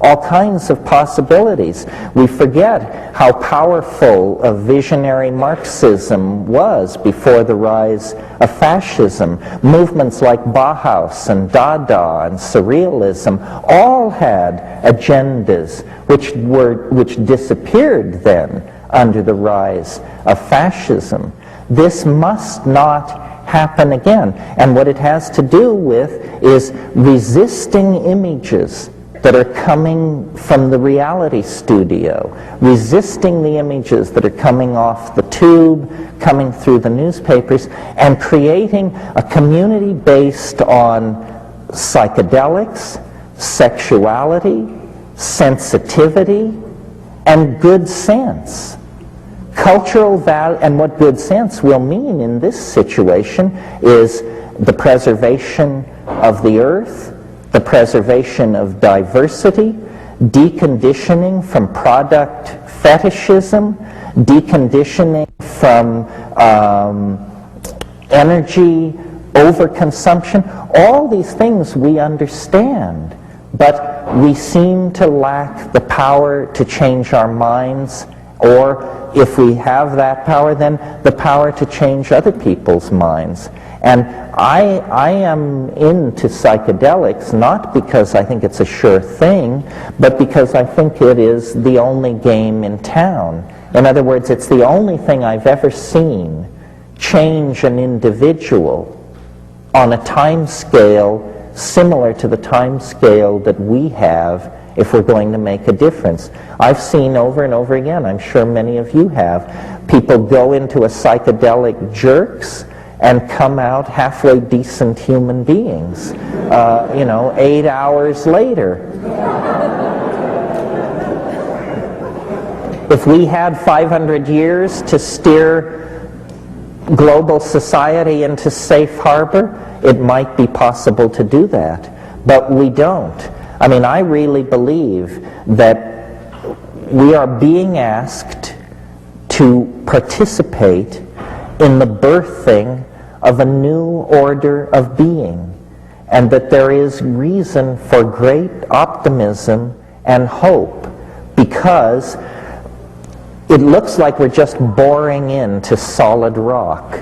all kinds of possibilities. We forget how powerful a visionary Marxism was before the rise of fascism. Movements like Bauhaus and Dada and Surrealism all had agendas which disappeared then under the rise of fascism. This must not happen again. And what it has to do with is resisting images that are coming from the reality studio, resisting the images that are coming off the tube, coming through the newspapers, and creating a community based on psychedelics, sexuality, sensitivity, and good sense. Cultural value, and what good sense will mean in this situation is the preservation of the earth, the preservation of diversity, deconditioning from product fetishism, deconditioning from energy overconsumption. All these things we understand, but we seem to lack the power to change our minds, or if we have that power, then the power to change other people's minds. And I am into psychedelics not because I think it's a sure thing, but because I think it is the only game in town. In other words, it's the only thing I've ever seen change an individual on a time scale similar to the time scale that we have if we're going to make a difference. I've seen over and over again, I'm sure many of you have, people go into a psychedelic jerks and come out halfway decent human beings, 8 hours later. If we had 500 years to steer global society into safe harbor, it might be possible to do that, but we don't. I mean, I really believe that we are being asked to participate in the birthing of a new order of being, and that there is reason for great optimism and hope, because it looks like we're just boring into solid rock,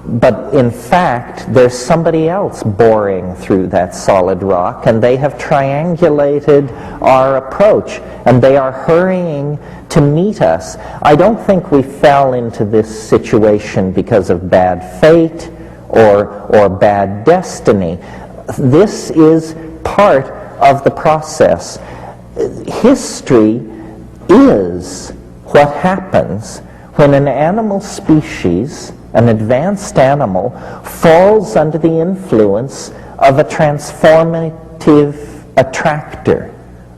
but in fact there's somebody else boring through that solid rock, and they have triangulated our approach, and they are hurrying to meet us. I don't think we fell into this situation because of bad fate or bad destiny. This is part of the process. History is what happens when an animal species, an advanced animal, falls under the influence of a transformative attractor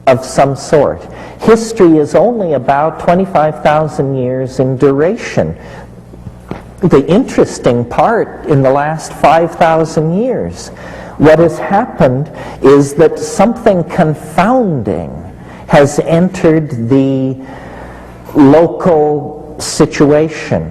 of some sort. History is only about 25,000 years in duration. The interesting part in the last 5,000 years, what has happened is that something confounding has entered the local situation,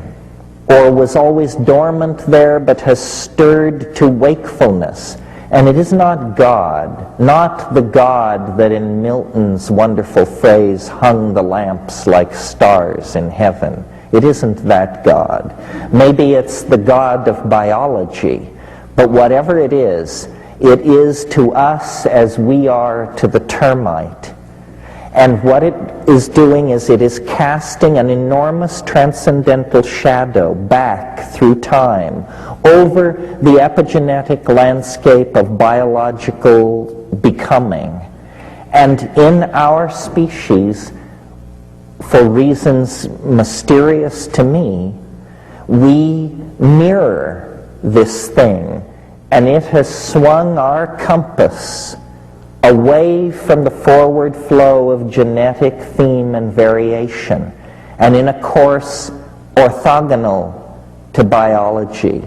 or was always dormant there but has stirred to wakefulness. And it is not God, not the God that in Milton's wonderful phrase hung the lamps like stars in heaven. It isn't that God. Maybe it's the God of biology, but whatever it is to us as we are to the termite. And what it is doing is it is casting an enormous transcendental shadow back through time over the epigenetic landscape of biological becoming. And in our species, for reasons mysterious to me, we mirror this thing, and it has swung our compass away from the forward flow of genetic theme and variation, and in a course orthogonal to biology,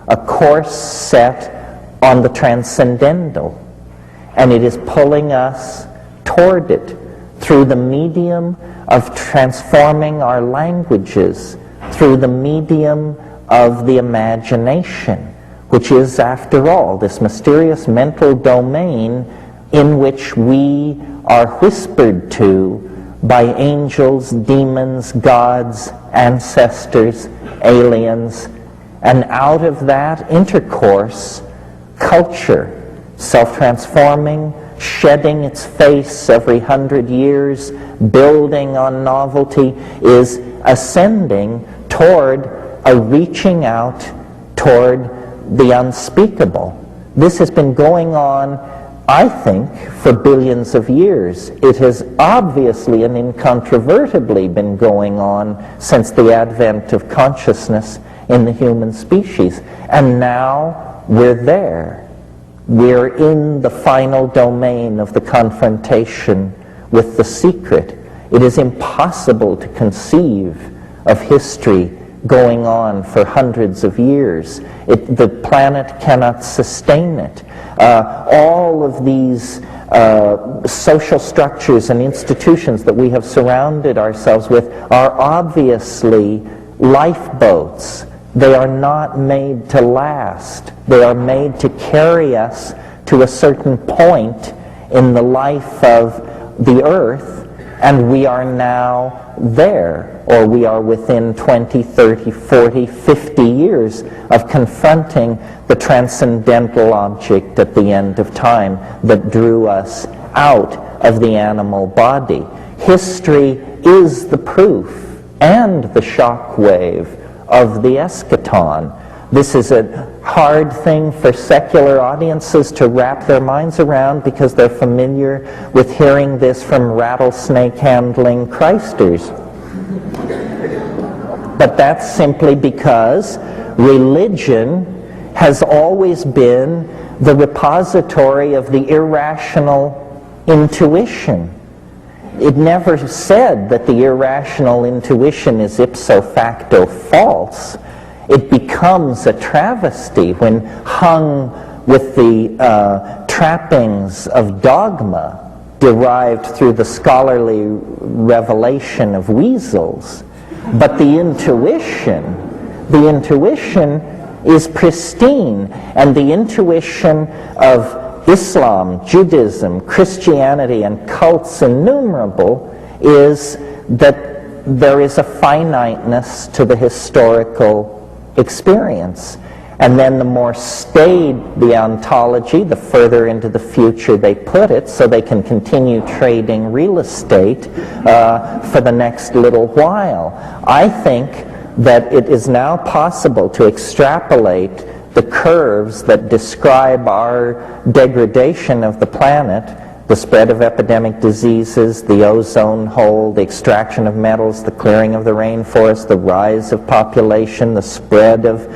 a course set on the transcendental, and it is pulling us toward it through the medium of transforming our languages, through the medium of the imagination, which is, after all, this mysterious mental domain in which we are whispered to by angels, demons, gods, ancestors, aliens, and out of that intercourse, culture, self-transforming, shedding its face every 100 years, building on novelty, is ascending toward a reaching out toward the unspeakable. This has been going on, I think, for billions of years. It has obviously and incontrovertibly been going on since the advent of consciousness in the human species. And now we're there. We're in the final domain of the confrontation with the secret. It is impossible to conceive of history going on for hundreds of years. The planet cannot sustain it. All of these social structures and institutions that we have surrounded ourselves with are obviously lifeboats. They are not made to last. They are made to carry us to a certain point in the life of the earth, and we are now there, or we are within 20, 30, 40, 50 years of confronting the transcendental object at the end of time that drew us out of the animal body. History is the proof and the shock wave of the eschaton. This is a hard thing for secular audiences to wrap their minds around because they're familiar with hearing this from rattlesnake-handling Christers. But that's simply because religion has always been the repository of the irrational intuition. It never said that the irrational intuition is ipso facto false. It becomes a travesty when hung with the trappings of dogma derived through the scholarly revelation of weasels. But the intuition is pristine, and the intuition of Islam, Judaism, Christianity, and cults innumerable is that there is a finiteness to the historical experience. And then the more staid the ontology, the further into the future they put it, so they can continue trading real estate for the next little while. I think that it is now possible to extrapolate the curves that describe our degradation of the planet, the spread of epidemic diseases, the ozone hole, the extraction of metals, the clearing of the rainforest, the rise of population, the spread of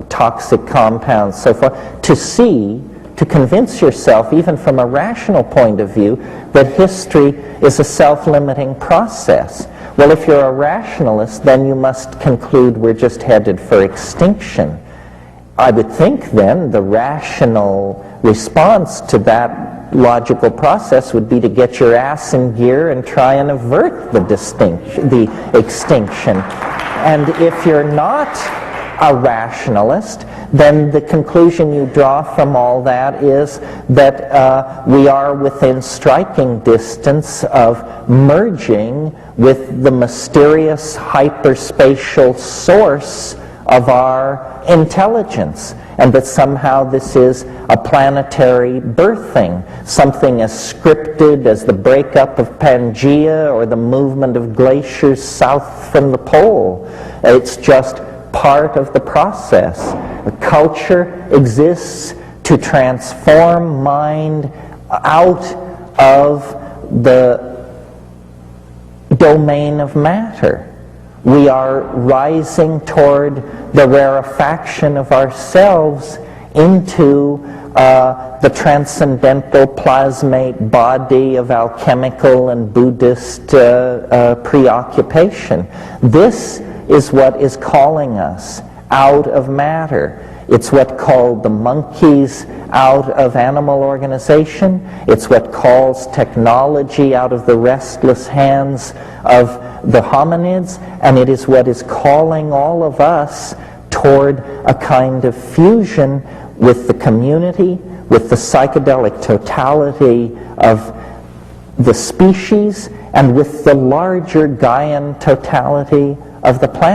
toxic compounds, so forth, to convince yourself, even from a rational point of view, that history is a self-limiting process. Well, if you're a rationalist, then you must conclude we're just headed for extinction. I would think then the rational response to that logical process would be to get your ass in gear and try and avert the extinction. And if you're not a rationalist, then the conclusion you draw from all that is that we are within striking distance of merging with the mysterious hyperspatial source of our intelligence, and that somehow this is a planetary birthing, something as scripted as the breakup of Pangaea or the movement of glaciers south from the pole. It's just part of the process. Culture exists to transform mind out of the domain of matter. We are rising toward the rarefaction of ourselves into the transcendental plasmate body of alchemical and Buddhist preoccupation. This is what is calling us out of matter. It's what called the monkeys out of animal organization. It's what calls technology out of the restless hands of the hominids, and it is what is calling all of us toward a kind of fusion with the community, with the psychedelic totality of the species and with the larger Gaian totality of the planet.